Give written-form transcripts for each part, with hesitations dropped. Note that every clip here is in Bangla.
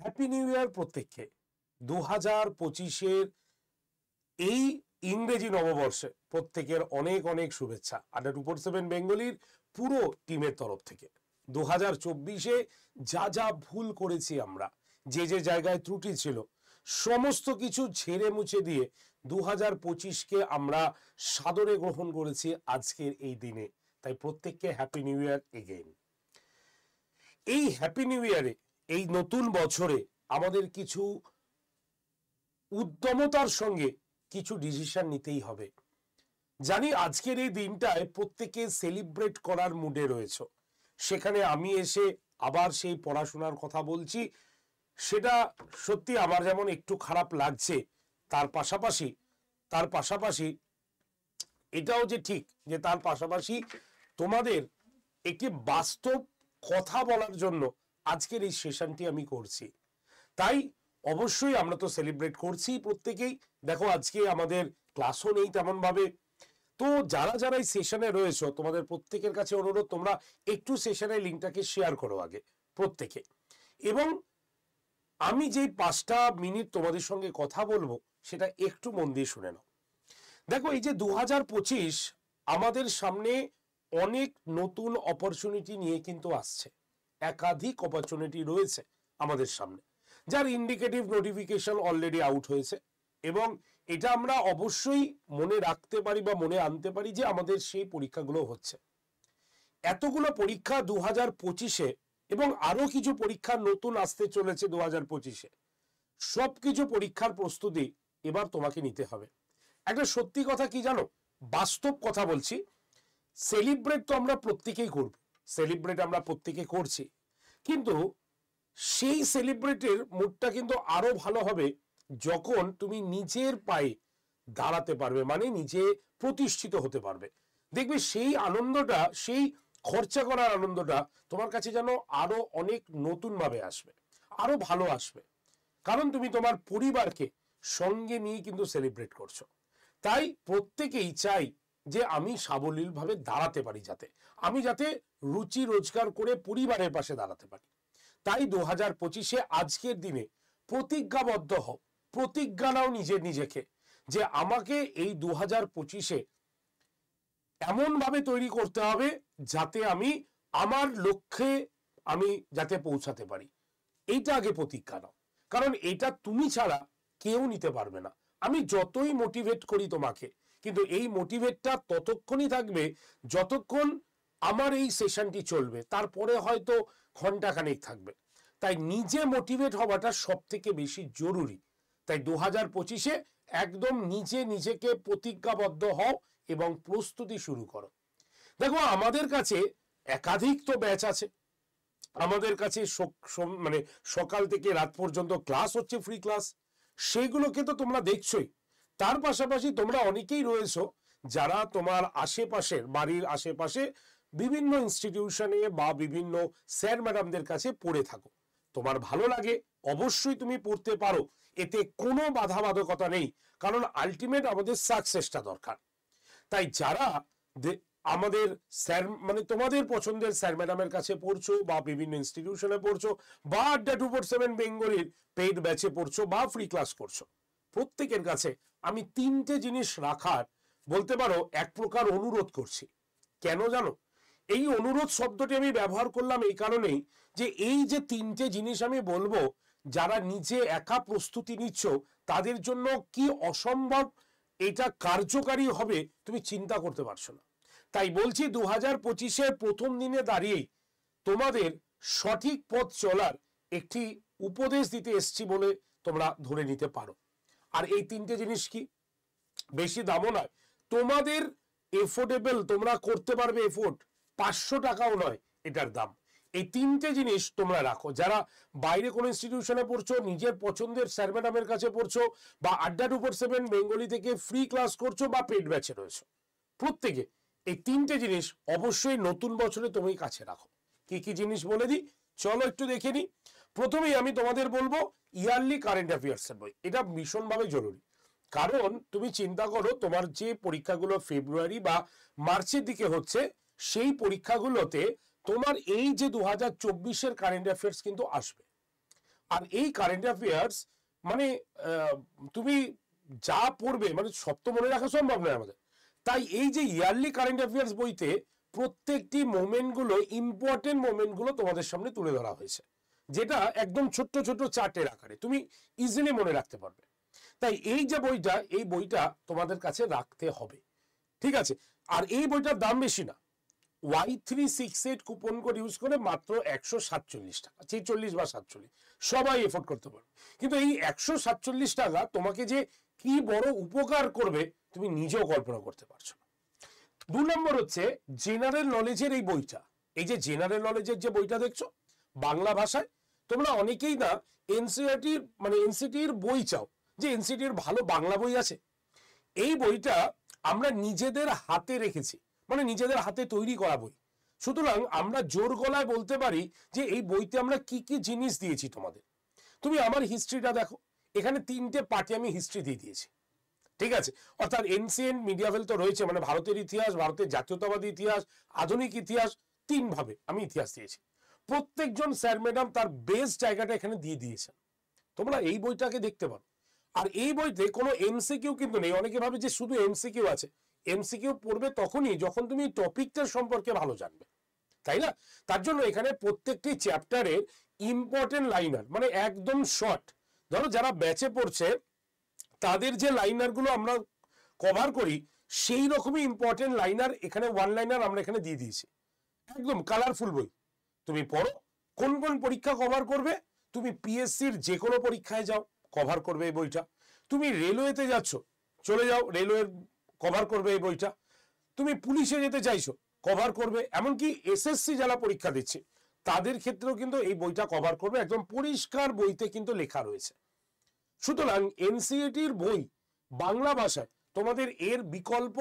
হ্যাপি নিউ ইয়ার প্রত্যেককে। 2025-এর এই ইংরেজি নববর্ষে প্রত্যেকের অনেক অনেক শুভেচ্ছা আড্ডা 247 বেঙ্গলির পুরো টিমের তরফ থেকে। 2024-এ যা যা ভুল করেছি আমরা, যে যে জায়গায় ত্রুটি ছিল, সমস্ত কিছু ঝেড়ে মুছে দিয়ে 2025-কে আমরা সাদরে গ্রহণ করেছি আজকের এই দিনে। তাই প্রত্যেককে হ্যাপি নিউ ইয়ার এগেইন। এই হ্যাপি নিউ ইয়ারে, এই নতুন বছরে আমাদের কিছু উদ্যমতার সঙ্গে কিছু ডিসিশন নিতেই হবে। জানি আজকের এই দিনটায় প্রত্যেকে সেলিব্রেট করার মুডে রয়েছে, সেখানে আমি এসে আবার সেই পড়াশোনার কথা বলছি, সেটা সত্যি আমার যেমন একটু খারাপ লাগছে। তার পাশাপাশি এটাও যে ঠিক যে তার পাশাপাশি তোমাদের একটি বাস্তব কথা বলার জন্য আজকের এই সেশনটি আমি করছি। তাই অবশ্যই আমরা তো সেলিব্রেট করছি প্রত্যেকেই। দেখো আজকে আমাদের ক্লাসও নেই তেমন ভাবে, তো যারা যারা এই সেশনে রয়েছে তোমাদের প্রত্যেকের কাছে অনুরোধ, তোমরা একটু সেশনের লিঙ্কটাকে শেয়ার করো আগে প্রত্যেকে, এবং আমি যে 5টা মিনিট তোমাদের সঙ্গে কথা বলবো সেটা একটু মন দিয়ে শুনে নাও। দেখো এই যে 2025 আমাদের সামনে অনেক নতুন অপরচুনিটি নিয়ে কিন্তু আসছে, একাধিক অপরচুনিটি রয়েছে আমাদের সামনে, যার ইন্ডিকেটিভ নোটিফিকেশন অলরেডি আউট হয়েছে, এবং এটা আমরা অবশ্যই মনে রাখতে পারি বা মনে আনতে পারি যে আমাদের সেই পরীক্ষাগুলো হচ্ছে। এতগুলো পরীক্ষা 2025-এ এবং আরো কিছু পরীক্ষা নতুন আসতে চলেছে 2025-এ। সবকিছু পরীক্ষার প্রস্তুতি এবার তোমাকে নিতে হবে। একটা সত্যি কথা কি জানো, বাস্তব কথা বলছি, সেলিব্রেট তো আমরা প্রত্যেকেই করব, সেলিব্রেট আমরা প্রত্যেকে করছি, কিন্তু সেই সেলিব্রেটের মুডটা কিন্তু আরো ভালো হবে যখন তুমি নিজের পায়ে দাঁড়াতে পারবে, মানে নিজে প্রতিষ্ঠিত হতে পারবে। দেখবে সেই আনন্দটা, সেই খরচা করার আনন্দটা তোমার কাছে যেন আরো অনেক নতুন ভাবে আসবে, আরো ভালো আসবে, কারণ তুমি তোমার পরিবারকে সঙ্গে নিয়ে কিন্তু সেলিব্রেট করছো। তাই প্রত্যেকেই চাই যে আমি সাবলীলভাবে দাঁড়াতে পারি, যাতে রুচি রোজগার করে পরিবারের পাশে দাঁড়াতে পারি। তাই 2025-এ আজকের দিনে প্রতিজ্ঞাবদ্ধ হও, প্রতিজ্ঞা নাও নিজেকে যে আমাকে এই 2025-এ এমন ভাবে তৈরি করতে হবে যাতে আমি আমার লক্ষ্যে যাতে পৌঁছাতে পারি। এইটা আগে প্রতিজ্ঞা নাও, কারণ এটা তুমি ছাড়া কেউ নিতে পারবে না। আমি যতই মোটিভেট করি তোমাকে, কিন্তু এই মোটিভেটটা ততক্ষণই থাকবে যতক্ষণ আমার এই সেশনটি চলবে, তারপরে হয়তো ঘন্টাখানেক থাকবে। তাই নিজে মোটিভেট হওয়াটা সব থেকে বেশি জরুরি। তাই 2025-এ একদম নিজেকে প্রতিজ্ঞাবদ্ধ হও এবং প্রস্তুতি শুরু করো। দেখো আমাদের কাছে একাধিক তো ব্যাচ আছে, আমাদের কাছে মানে সকাল থেকে রাত পর্যন্ত ক্লাস হচ্ছে, ফ্রি ক্লাস, সেগুলোকে তো তোমরা দেখছোই। তার পাশাপাশি তোমরা অনেকেই রয়েছো যারা তোমার আশেপাশের বাড়ির আশেপাশে বিভিন্ন ইনস্টিটিউশনে বা বিভিন্ন স্যার ম্যাডামদের কাছে পড়ে থাকো। তোমার ভালো লাগে, অবশ্যই তুমি পড়তে পারো, এতে কোনো বাধাবাধকতা নেই, কারণ আলটিমেট আমাদের সাকসেসটা দরকার। তাই যারা আমাদের স্যার মানে তোমাদের পছন্দের স্যার ম্যাডামের কাছে পড়ছো বা বিভিন্ন ইনস্টিটিউশনে পড়ছো বা আড্ডা 247 বেঙ্গলির পেইড ব্যাচে পড়ছো বা ফ্রি ক্লাস করছো, প্রত্যেকের কাছে আমি 3টে জিনিস রাখার, বলতে পারো এক প্রকার অনুরোধ করছি। কেন জানো, এই অনুরোধ শব্দটি আমি ব্যবহার করলাম এই কারণেই যে এই যে 3টে জিনিস আমি বলবো, যারা নিজে একা প্রস্তুতি নিচ্ছ তাদের জন্য কি অসম্ভব এটা কার্যকারী হবে তুমি চিন্তা করতে পারছো না। তাই বলছি 2025-এর প্রথম দিনে দাঁড়িয়েই তোমাদের সঠিক পথ চলার একটি উপদেশ দিতে এসছি বলে তোমরা ধরে নিতে পারো। আর এই 3টে জিনিস কি, বেশি দামও নয়, তোমাদের এফোর্ডেবল, তোমরা করতে পারবে এফোর্ড, 500 টাকাও নয় এটার দাম। এই 3টে জিনিস তোমরা রাখো, যারা বাইরে কোনো ইনস্টিটিউশনে পড়ছো, নিজের পছন্দের স্যার ম্যাডামের কাছে পড়ছো, বা আড্ডা 247 বেঙ্গলি থেকে ফ্রি ক্লাস করছো বা পেড ব্যাচে রয়েছো, প্রত্যেকে এই 3টে জিনিস অবশ্যই নতুন বছরে তুমি কাছে রাখো। কি কি জিনিস বলে দিই, চলো একটু দেখে নিই। প্রথমেই আমি তোমাদের বলবো ইয়ারলি কারেন্ট অ্যাফেয়ার্সের বই, এটা ভীষণভাবে জরুরি। কারণ তুমি চিন্তা করো, তোমার যে পরীক্ষাগুলো ফেব্রুয়ারি বা মার্চের দিকে হচ্ছে, সেই পরীক্ষাগুলোতে তোমার এই যে 2024-এর কারেন্ট অ্যাফেয়ার্স কিন্তু আসবে। আর এই কারেন্ট অ্যাফেয়ার্স মানে তুমি যা পড়বে মানে সব তো মনে রাখা সম্ভব নয় আমাদের। তাই এই যে ইয়ারলি কারেন্ট অ্যাফেয়ার্স বইতে প্রত্যেকটি মোমেন্টগুলো, ইম্পর্টেন্ট মোমেন্টগুলো তোমাদের সামনে তুলে ধরা হয়েছে, যেটা একদম ছোট্ট ছোট্ট চার্টের আকারে তুমি ইজিলি মনে রাখতে পারবে। তাই এই যে বইটা, এই বইটা তোমাদের কাছে রাখতে হবে, ঠিক আছে? আর এই বইটার দাম বেশি না, Y368 কুপন কোড ইউজ করে মাত্র 147 টাকা, 46 বা 47 সবাই এফোর্ড করতে পারবে। কিন্তু এই 147 টাকা তোমাকে যে কি বড় উপকার করবে তুমি নিজেও কল্পনা করতে পারছো না। 2 নম্বর হচ্ছে জেনারেল নলেজের এই বইটা। এই যে জেনারেল নলেজের যে বইটা দেখছো বাংলা ভাষায়, তোমরা অনেকেই না এনসিইআরটির মানে এনসিটির বই চাও, যে এনসিটির ভালো বাংলা বই আছে। এই বইটা আমরা নিজেদের হাতে রেখেছি, মানে নিজেদের হাতে তৈরি করা বই। সুতরাং আমরা জোর গলায় বলতে পারি যে এই বইতে আমরা কি কি জিনিস দিয়েছি তোমাদের। তুমি আমার হিস্ট্রিটা দেখো, এখানে 3টে পার্টি আমি হিস্ট্রি দিয়ে দিয়েছি, ঠিক আছে? অর্থাৎ এনসিয়েন্ট মিডিয়াভেল তো রয়েছে, মানে ভারতের ইতিহাস, ভারতের জাতীয়তাবাদী ইতিহাস, আধুনিক ইতিহাস, 3 ভাবে আমি ইতিহাস দিয়েছি। প্রত্যেকজন স্যার ম্যাডাম তার বেস্ট জায়গাটা এখানে দিয়ে দিয়েছেন, তোমরা এই বইটাকে দেখতে পারো। আর এই বইতে কোনো এমসিকিউ কিন্তু নেই। অনেকে ভাবে যে শুধু এমসিকিউ আছে, এমসিকিউ পড়বে তখনই যখন তুমি টপিকটার সম্পর্কে ভালো জানবে, তাই না? তার জন্য এখানে প্রত্যেকটি চ্যাপ্টারের ইম্পর্টেন্ট লাইনার, মানে একদম শর্ট, ধরো যারা ব্যাচে পড়ছে তাদের যে লাইনারগুলো আমরা কভার করি সেই রকমই ইম্পর্টেন্ট লাইনার এখানে, ওয়ান লাইনার আমরা এখানে দিয়ে দিয়েছি। একদম কালারফুল বই, তুমি পড়ো। কোন কোন পরীক্ষা কভার করবে, তুমি পিএসসির যে কোনো পরীক্ষায় যাও কভার করবে এই বইটা। তুমি রেলওয়েতে যাচ্ছ, চলে যাও, রেলওয়ের কভার করবে এই বইটা। তুমি পুলিশে যেতে চাইছো, কভার করবে। এমনকি এসএসসি যারা পরীক্ষা দিচ্ছে তাদের ক্ষেত্রেও কিন্তু এই বইটা কভার করবে, একদম পরিষ্কার বইতে কিন্তু লেখা রয়েছে। সুতরাং এনসিইআরটির বই বাংলা ভাষায় তোমাদের এর বিকল্প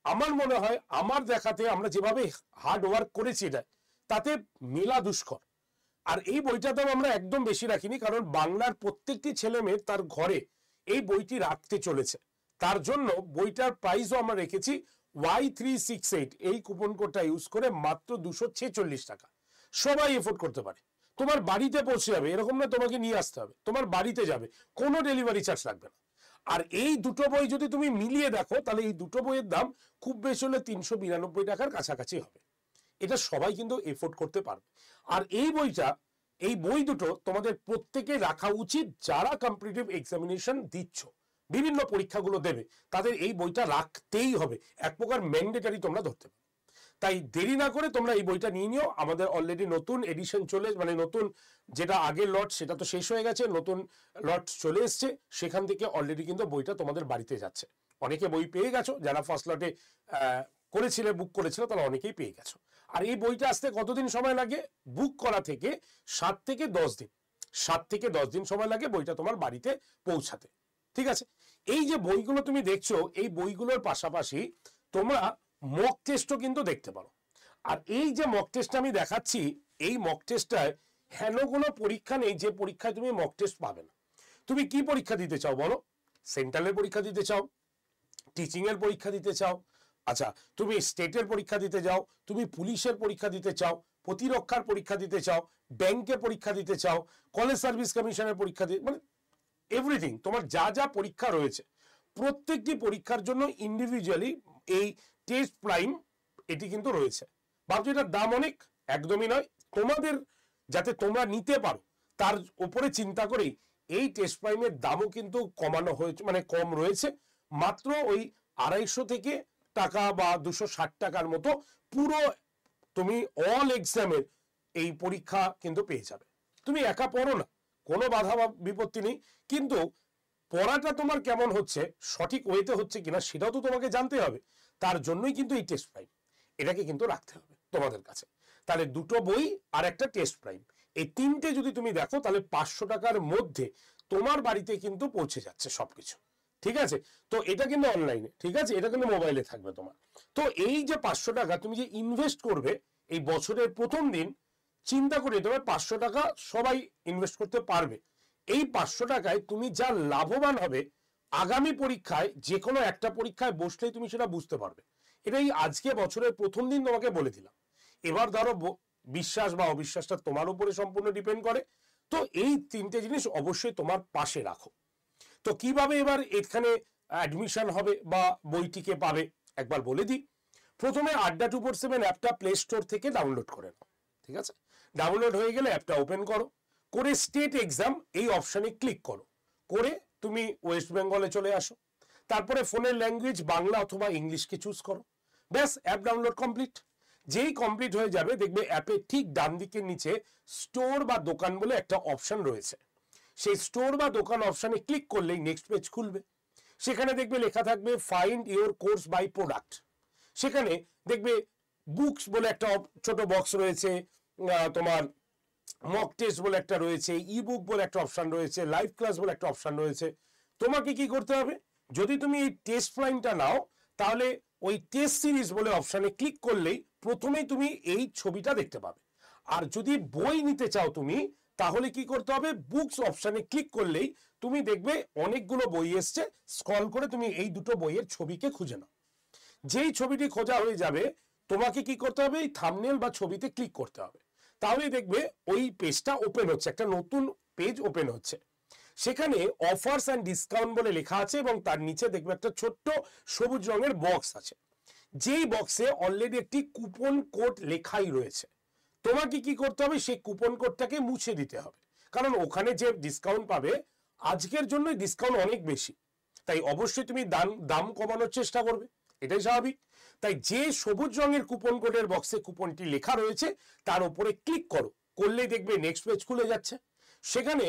আমার মনে হয়, আমার দেখাতে আমরা যেভাবে হার্ড ওয়ার্ক করেছি এটা তাতে মেলা দুষ্কর। আর এই বইটাতে আমরা একদম বেশি রাখিনি, কারণ বাংলার প্রত্যেকটি ছেলে মেয়ে তার ঘরে এই বইটি রাখতে চলেছে। তার জন্য বইটার প্রাইসও আমরা রেখেছি Y368, এই কুপন কোডটা ইউজ করে মাত্র 246 টাকা। সবাই এফোর্ড করতে পারে, তোমার বাড়িতে পৌঁছে যাবে, এরকম না তোমাকে নিয়ে আসতে হবে, তোমার বাড়িতে যাবে, কোনো ডেলিভারি চার্জ লাগবে না। আর এই দুটো বই যদি তুমি মিলিয়ে দেখো তাহলে এই দুটো বইয়ের দাম খুব বেশি হলে 392 টাকার কাছাকাছি হবে। এটা সবাই কিন্তু এফোর্ড করতে পারবে। আর এই বইটা, এই বই দুটো তোমাদের প্রত্যেকে রাখা উচিত, যারা কম্পিটিটিভ এক্সামিনেশন দিচ্ছ, বিভিন্ন পরীক্ষাগুলো দেবে, তাদের এই বইটা রাখতেই হবে, এক প্রকার ম্যান্ডেটারি তোমরা ধরতে পারো। তাই দেরি না করে তোমরা এই বইটা নিয়ে নিও। আমাদের অলরেডি নতুন এডিশন চলে, মানে নতুন যেটা আগের লট সেটা তো শেষ হয়ে গেছে, নতুন লট চলে এসছে, সেখান থেকে অলরেডি কিন্তু বইটা তোমাদের বাড়িতে যাচ্ছে। অনেকে বই পেয়ে গেছো, যারা ফার্স্ট লটে করেছিলে, বুক করেছিল, তারা অনেকেই পেয়ে গেছো। আর এই বইটা আসতে কতদিন সময় লাগে? বুক করা থেকে 7 থেকে 10 দিন, 7 থেকে 10 দিন সময় লাগে বইটা তোমার বাড়িতে পৌঁছাতে, ঠিক আছে? এই যে বইগুলো তুমি দেখছো, এই বইগুলোর পাশাপাশি তোমরা মক টেস্টও কিন্তু দেখতে পারো। আর এই যে মক টেস্টটা আমি দেখাচ্ছি, এই মক টেস্টটায় হেন কোনো পরীক্ষা নেই যে পরীক্ষায় তুমি মক টেস্ট পাবে না। তুমি কি পরীক্ষা দিতে চাও বলো? সেন্ট্রালের পরীক্ষা দিতে চাও, টিচিং এর পরীক্ষা দিতে চাও, আচ্ছা তুমি স্টেটের পরীক্ষা দিতে চাও, তুমি পুলিশের পরীক্ষা দিতে চাও, প্রতিরক্ষার পরীক্ষা দিতে চাও, ব্যাংকে পরীক্ষা দিতে চাও, কলেজ সার্ভিস কমিশনের পরীক্ষা দিতে, মানে এভরিথিং তোমার যা যা পরীক্ষা রয়েছে প্রত্যেকটি পরীক্ষার জন্য ইন্ডিভিজুয়ালি এই টেস্ট প্রাইম এটি কিন্তু রয়েছে। ভাবছো এটার দাম অনেক? একদমই নয়। তোমাদের যাতে তোমরা নিতে পারো তার উপরে চিন্তা করেই এই টেস্ট প্রাইমের দামও কিন্তু কমানো হয়েছে, মানে কম রয়েছে, মাত্র ওই 250 থেকে টাকা বা 260 টাকার মতো পুরো তুমি অল এক্সামের এই পরীক্ষা কিন্তু পেয়ে যাবে। তুমি একা পড়ো না, কোনো বাধা বা বিপত্তি নেই, কিন্তু পড়াটা তোমার কেমন হচ্ছে, সঠিক ওয়েতে হচ্ছে কিনা সেটাও তো তোমাকে জানতে হবে। তার জন্যই কিন্তু এই টেস্ট প্রাইম, এটাকে কিন্তু রাখতে হবে তোমাদের কাছে। তাহলে দুটো বই আর একটা টেস্ট প্রাইম, এই তিনটে যদি তুমি দেখো তাহলে 500 টাকার মধ্যে তোমার বাড়িতে কিন্তু পৌঁছে যাচ্ছে সবকিছু, ঠিক আছে? তো এটা কিন্তু অনলাইনে, ঠিক আছে, এটা কিন্তু মোবাইলে থাকবে তোমার। তো এই যে 500 টাকা তুমি যে ইনভেস্ট করবে এই বছরের প্রথম দিন, চিন্তা করে তবে 500 টাকা সবাই ইনভেস্ট করতে পারবে। এই 500 টাকায় তুমি যা লাভবান হবে আগামী পরীক্ষায়, যে কোনো একটা পরীক্ষায় বসলেই তুমি সেটা বুঝতে পারবে। এটাই আজকে বছরের প্রথম দিন তোমাকে বলে দিলাম। এবার ধরো বিশ্বাস বা অবিশ্বাসটা তোমার উপরে সম্পূর্ণ ডিপেন্ড করে, তো এই তিনটে জিনিস অবশ্যই তোমার পাশে রাখো। তো কিভাবে এবার এখানে অ্যাডমিশন হবে বা বইটিকে পাবে একবার বলে দিই। প্রথমে আড্ডা 247 অ্যাপটা প্লে স্টোর থেকে ডাউনলোড করে নাও, ঠিক আছে? ডাউনলোড হয়ে গেলে অ্যাপটা ওপেন করো, করে স্টেট এক্সাম এই অপশানে ক্লিক করো, করে তুমি ওয়েস্ট বেঙ্গলে চলে আসো। তারপরে ফোনের ল্যাঙ্গুয়েজ বাংলা অথবা ইংলিশকে চুজ করো, ব্যাস অ্যাপ ডাউনলোড কমপ্লিট। যেই কমপ্লিট হয়ে যাবে দেখবে অ্যাপে ঠিক ডান দিকের নিচে স্টোর বা দোকান বলে একটা অপশন রয়েছে। সেই স্টোর বা দোকান অপশানে ক্লিক করলেই নেক্সট পেজ খুলবে। সেখানে দেখবে লেখা থাকবে find your course by product. সেখানে দেখবে বুকস বলে একটা ছোট বক্স রয়েছে, তোমার মক টেস্ট বলে একটা রয়েছে, ইবুক বলে একটা অপশন রয়েছে, লাইভ ক্লাস বলে একটা অপশন রয়েছে। তোমাকে কি করতে হবে, যদি তুমি এই টেস্ট প্রাইমটা নাও তাহলে ওই টেস্ট সিরিজ বলে অপশানে ক্লিক করলেই প্রথমেই তুমি এই ছবিটা দেখতে পাবে। আর যদি বই নিতে চাও তুমি, তাহলে কি করতে হবে, বুকস অপশানে ক্লিক করলেই তুমি দেখবে অনেকগুলো বই এসছে, স্ক্রল করে তুমি এই দুটো বইয়ের ছবিকে খুঁজে নাও। যেই ছবিটি খোঁজা হয়ে যাবে তোমাকে কি করতে হবে, এই থাম্বনেল বা ছবিতে ক্লিক করতে হবে, তাহলেই দেখবে ওই পেজটা ওপেন হচ্ছে, একটা নতুন পেজ ওপেন হচ্ছে। সেখানে অফার্স অ্যান্ড ডিসকাউন্ট বলে লেখা আছে এবং তার নিচে দেখবে একটা ছোট্ট সবুজ রঙের বক্স আছে, যেই বক্সে অলরেডি একটি কুপন কোড লেখাই রয়েছে। তোমাকে কি করতে হবে, সেই কুপন কোডটাকে মুছে দিতে হবে, কারণ ওখানে যে ডিসকাউন্ট পাবে আজকের জন্য ডিসকাউন্ট অনেক বেশি, তাই অবশ্যই তুমি দাম কমানোর চেষ্টা করবে, এটাই স্বাভাবিক। তাই যে সবুজ রঙের কুপন কোডের বক্সে কুপনটি লেখা রয়েছে তার উপরে ক্লিক করো, করলেই দেখবে নেক্সট পেজ খুলে যাচ্ছে। সেখানে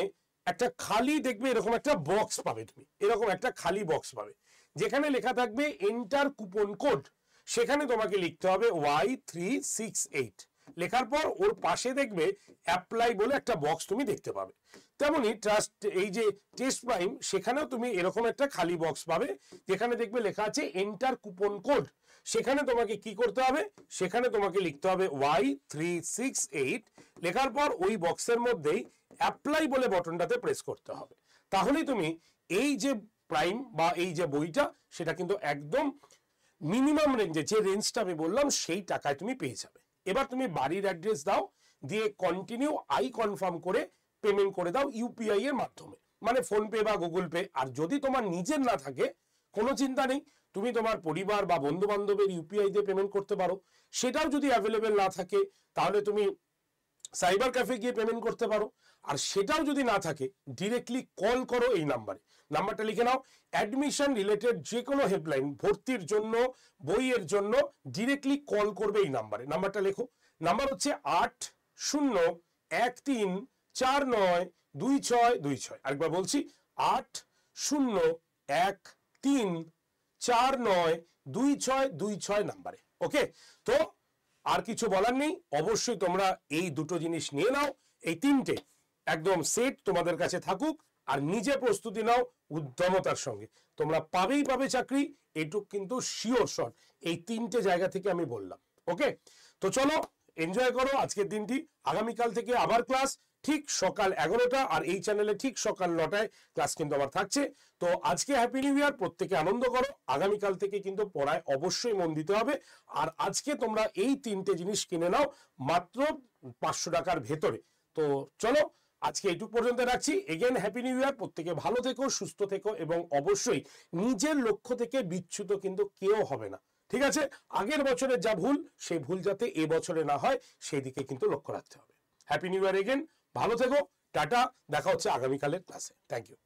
একটা খালি দেখবে এরকম একটা বক্স পাবে, তুমি এরকম একটা খালি বক্স পাবে যেখানে লেখা থাকবে এন্টার কুপন কোড। সেখানে তোমাকে লিখতে হবে Y368, লেখার পর ওর পাশে দেখবে অ্যাপ্লাই বলে একটা বক্স তুমি দেখতে পাবে। তেমনি ট্রাস্ট এই যে টেস্ট প্রাইম, সেখানেও তুমি এরকম একটা খালি বক্স পাবে যেখানে দেখবে লেখা আছে এন্টার কুপন কোড। সেখানে তোমাকে কি করতে হবে, সেখানে তোমাকে লিখতে হবে Y368, লেখার পর ওই বক্সের মধ্যেই অ্যাপ্লাই বলে বটনটাতে প্রেস করতে হবে। তাহলেই তুমি এই যে প্রাইম বা এই যে বইটা সেটা কিন্তু একদম মিনিমাম রেঞ্জে, যে রেঞ্জটা আমি বললাম সেই টাকায় তুমি পেয়ে যাবে। এবার তুমি বাড়ির অ্যাড্রেস দাও, দিয়ে কন্টিনিউ আই কনফার্ম করে পেমেন্ট করে দাও ইউপিআই এর মাধ্যমে, মানে ফোনপে বা গুগল পে। আর যদি তোমার নিজের না থাকে কোনো চিন্তা নেই, তুমি তোমার পরিবার বা বন্ধু বান্ধবের ইউপিআই দিয়ে পেমেন্ট করতে পারো। সেটাও যদি অ্যাভেলেবেল না থাকে তাহলে তুমি সাইবার ক্যাফে গিয়ে পেমেন্ট করতে পারো। আর সেটাও যদি না থাকে ডিরেক্টলি কল করো এই নাম্বারে, নাম্বারটা লিখে নাও। অ্যাডমিশন রিলেটেড যে কোনো হেল্পলাইন, ভর্তির জন্য, বইয়ের জন্য ডিরেক্টলি কল করবে এই নাম্বারে। নাম্বারটা লেখো, নাম্বার হচ্ছে 8013492626। আরেকবার বলছি 8013492626 নাম্বারে। ওকে, তো আর কিছু বলার নেই, অবশ্যই তোমরা এই দুটো জিনিস নিয়ে নাও, এই তিনটে একদম সেট তোমাদের কাছে থাকুক, আর নিজে প্রস্তুতি নাও উদ্যমতার সঙ্গে, তোমরা পাবেই পাবে চাকরি, এটুক কিন্তু শিওর শট। এই তিনটে জায়গা থেকে আমি বললাম। ওকে, তো চলো এনজয় করো আজকের দিনটি। আগামীকাল থেকে আবার ক্লাস ঠিক সকাল 11টা, আর এই চ্যানেলে ঠিক সকাল 9টায় ক্লাস কিন্তু আবার থাকছে। তো আজকে হ্যাপি নিউ ইয়ার, প্রত্যেকে আনন্দ করো। আগামীকাল থেকে কিন্তু পড়ায় অবশ্যই মন দিতে হবে। আর আজকে তোমরা এই তিনটে জিনিস কিনে নাও মাত্র 500 টাকার ভেতরে। তো চলো আজকে এইটুকু পর্যন্ত রাখছি। এগেন হ্যাপি নিউ ইয়ার, প্রত্যেকে ভালো থেকো, সুস্থ থেকো, এবং অবশ্যই নিজের লক্ষ্য থেকে বিচ্যুত কিন্তু কেউ হবে না, ঠিক আছে? আগের বছরের যা ভুল, সেই ভুল যাতে এ বছরে না হয় সেই দিকে কিন্তু লক্ষ্য রাখতে হবে। হ্যাপি নিউ ইয়ার এগেন, ভালো থেকো, টাটা, দেখা হচ্ছে আগামীকালের ক্লাসে। Thank you.